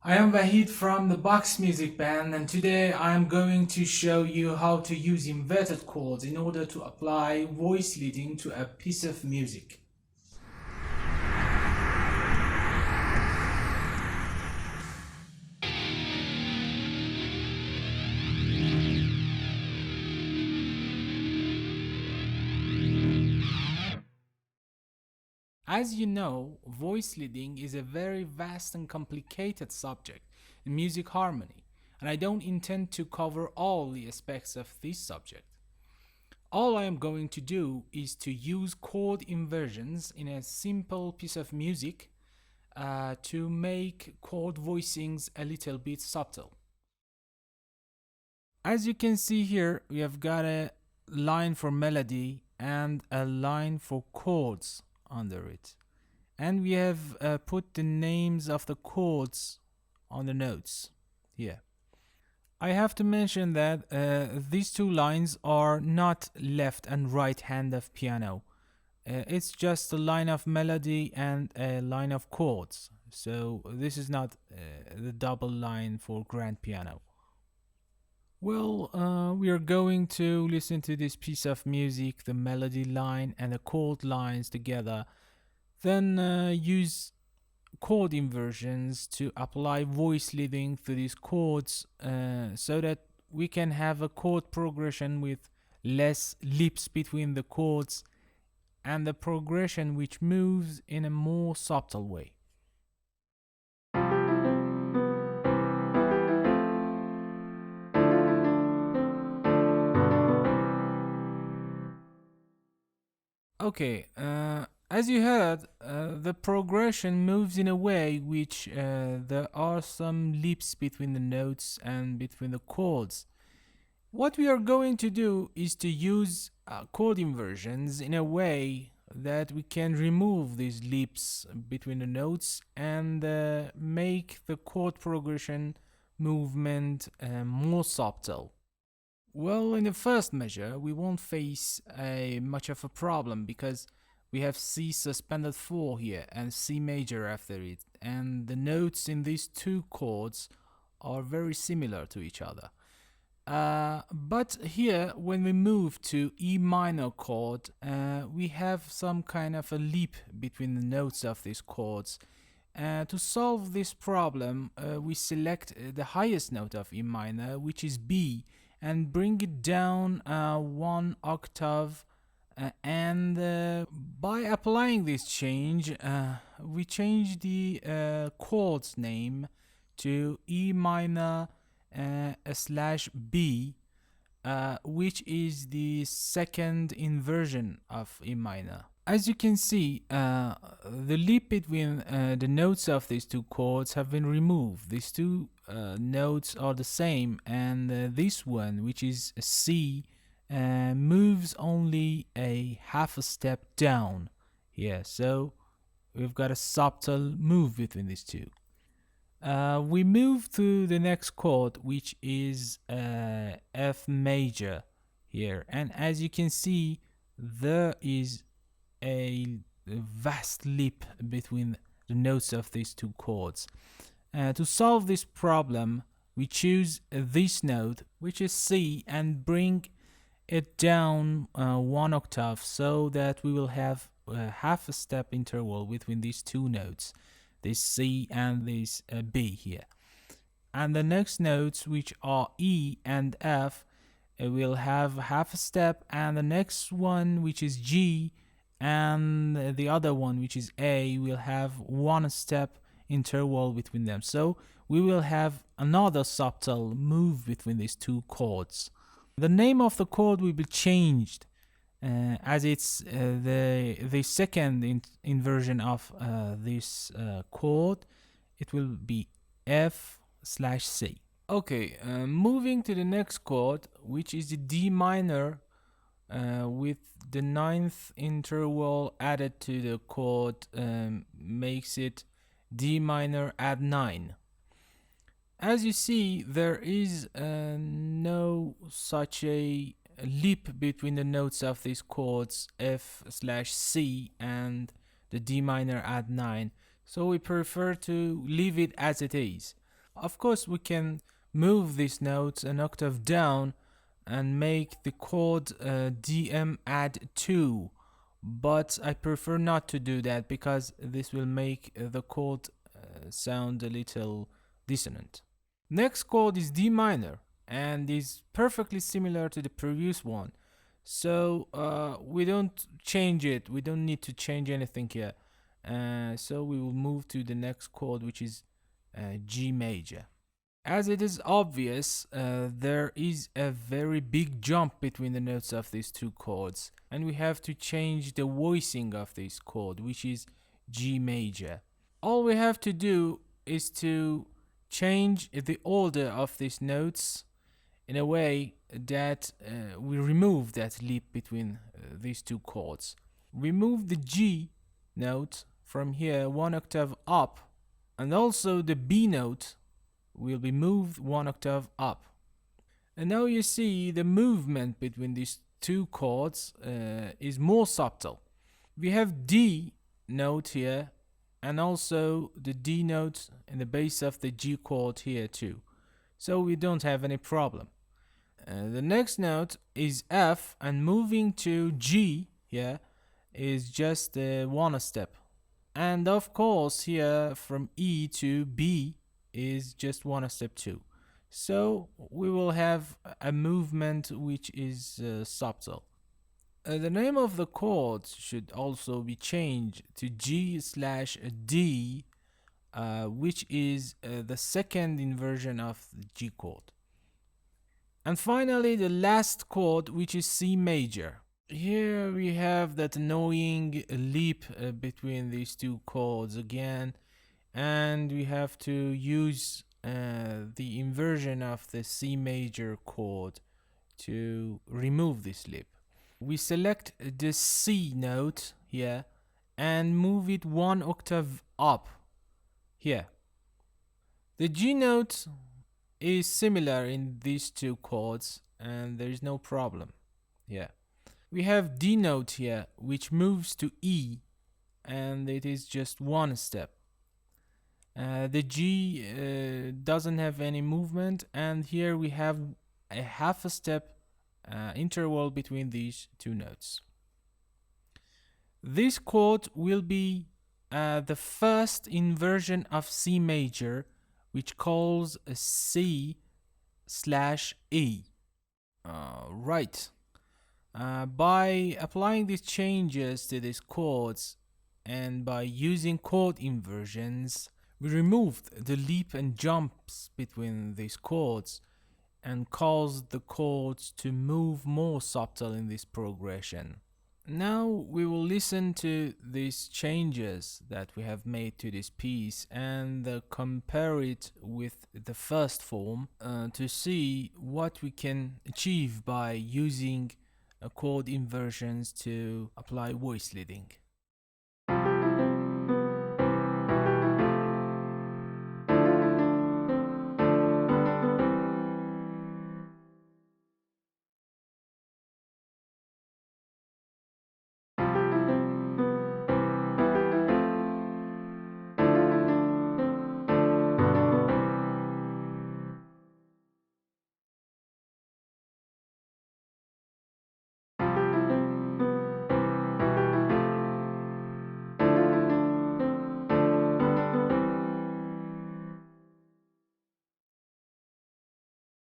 I am Vahid from the Box Music Band, and today I am going to show you how to use inverted chords in order to apply voice leading to a piece of music. As you know, voice leading is a very vast and complicated subject in music harmony, and I don't intend to cover all the aspects of this subject. All I am going to do is to use chord inversions in a simple piece of music to make chord voicings a little bit subtle. As you can see here, we have got a line for melody and a line for chords under it. And we have put the names of the chords on the notes here. I have to mention that these two lines are not left and right hand of piano. It's just a line of melody and a line of chords. So this is not the double line for grand piano. Well, we are going to listen to this piece of music, the melody line and the chord lines together, then use chord inversions to apply voice leading to these chords so that we can have a chord progression with less leaps between the chords and the progression which moves in a more subtle way. Okay, as you heard, the progression moves in a way which there are some leaps between the notes and between the chords. What we are going to do is to use chord inversions in a way that we can remove these leaps between the notes and make the chord progression movement more subtle. Well, in the first measure, we won't face much of a problem because we have C suspended 4 here and C major after it, and the notes in these two chords are very similar to each other. But here, when we move to E minor chord, we have some kind of a leap between the notes of these chords. To solve this problem, we select the highest note of E minor, which is B, and bring it down one octave. And by applying this change, we change the chord's name to E minor slash B, which is the second inversion of E minor. As you can see, the leap between the notes of these two chords have been removed. These two notes are the same, and this one, which is a C, moves only a half a step down. Yeah, so we've got a subtle move between these two. We move to the next chord, which is F major here, and as you can see, there is a vast leap between the notes of these two chords. To solve this problem, we choose this note, which is C, and bring it down one octave so that we will have half a step interval between these two notes, this C and this B here. And the next notes, which are E and F, will have half a step, and the next one, which is G, and the other one, which is A, will have one step interval between them. So we will have another subtle move between these two chords. The name of the chord will be changed as it's the second inversion of this chord. It will be F slash C. Okay, moving to the next chord, which is the D minor with the ninth interval added to the chord, makes it D minor add 9. As you see, there is no such a leap between the notes of these chords F slash C and the D minor add 9, so we prefer to leave it as it is. Of course, we can move these notes an octave down and make the chord DM add 2, but I prefer not to do that because this will make the chord sound a little dissonant. Next chord is D minor and is perfectly similar to the previous one. So we don't change it. We don't need to change anything here. So we will move to the next chord, which is G major. As it is obvious, there is a very big jump between the notes of these two chords, and we have to change the voicing of this chord, which is G major. All we have to do is to change the order of these notes in a way that we remove that leap between these two chords. We move the G note from here one octave up, and also the B note will be moved one octave up. And now you see the movement between these two chords is more subtle. We have D note here and also the D note in the base of the G chord here too. So we don't have any problem. The next note is F, and moving to G here is just one step. And of course here from E to B is just one step too. So we will have a movement which is subtle. The name of the chord should also be changed to G/D, which is the second inversion of the G chord. And finally, the last chord, which is C major. Here we have that annoying leap between these two chords again, and we have to use the inversion of the C major chord to remove this leap. We select the C note here and move it one octave up here. The G note is similar in these two chords and there is no problem here. We have D note here which moves to E and it is just one step. The G doesn't have any movement, and here we have a half a step interval between these two notes. This chord will be the first inversion of C major, which calls a C/E. Right. By applying these changes to these chords and by using chord inversions, we removed the leap and jumps between these chords and caused the chords to move more subtle in this progression. Now we will listen to these changes that we have made to this piece and compare it with the first form to see what we can achieve by using chord inversions to apply voice leading.